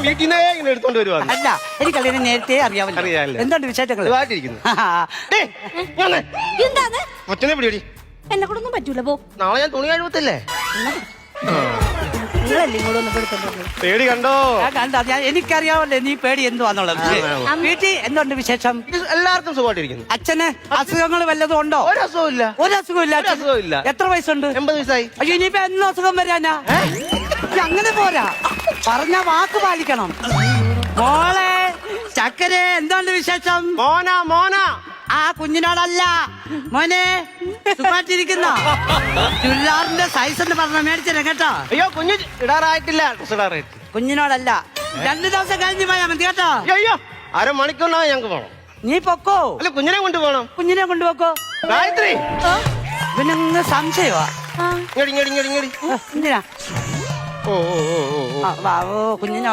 ഞാൻ വീട്ടിൽ നിന്നേ ഇങ്ങനെ എടുത്തോണ്ട് വരുവാണ്. അല്ല എനിക്കല്ലേനെ നേരത്തെ അറിയാമല്ലോ. അറിയാമല്ലോ. എന്തുണ്ട് വിശേഷങ്ങൾ? എന്താണ് ഒറ്റനെ പിടിയടി. എന്നെ കൂടൊന്നും പറ്റൂല. പോ, നാളെ ഞാൻ തുണി കഴിവത്തല്ലേ. നിങ്ങളല്ലേ ഇങ്ങോട്ട് ഒന്ന് എടുത്തോണ്ട് പേടി കണ്ടോ? എനിക്കറിയാമല്ലോ നീ പേടി എന്തുവാന്നുള്ളത്. വീട്ടിൽ എന്തുണ്ട് വിശേഷം? എല്ലാവർക്കും സുഖമായിട്ടിരിക്കുന്നു. അച്ഛന് അസുഖങ്ങൾ വല്ലതും ഉണ്ടോ? ഒരു അസുഖമില്ല. ഒരു അസുഖമില്ല. എത്ര വയസ്സുണ്ട്? 80 വയസ്സായി. അയ്യോ ഇനിയിപ്പോ എന്നും അസുഖം വരാനാ? അങ്ങനെ പോരാ, പറഞ്ഞ വാക്ക് പാലിക്കണം. മോളെ ചക്കര എന്തുണ്ട് വിശേഷം? മോന ആ കുഞ്ഞിനോടല്ല മോനെ, സുഖമായിട്ടിരിക്കുന്ന ചുരിദാറിന്റെ സൈസ് എന്ന് പറഞ്ഞ മേടിച്ചേ കേട്ടോ. അയ്യോ കുഞ്ഞ് ഇടാറായിട്ടില്ല. കുഞ്ഞിനോടല്ല, 2 ദിവസം കഴിഞ്ഞ് പോയാ മതി കേട്ടോ. അയ്യോ അരമണിക്കൂറിനാ ഞങ്ങൾക്ക് പോണം. നീ പൊക്കോ. അല്ല കുഞ്ഞിനെ കൊണ്ടുപോകണം. കുഞ്ഞിനെ കൊണ്ടുപോക്കോ. ഗായത്രി ഇവനങ്ങ് സംശയമാ. ഇങ്ങടി. എന്തിനാ? ഓ കുഞ്ഞിനെ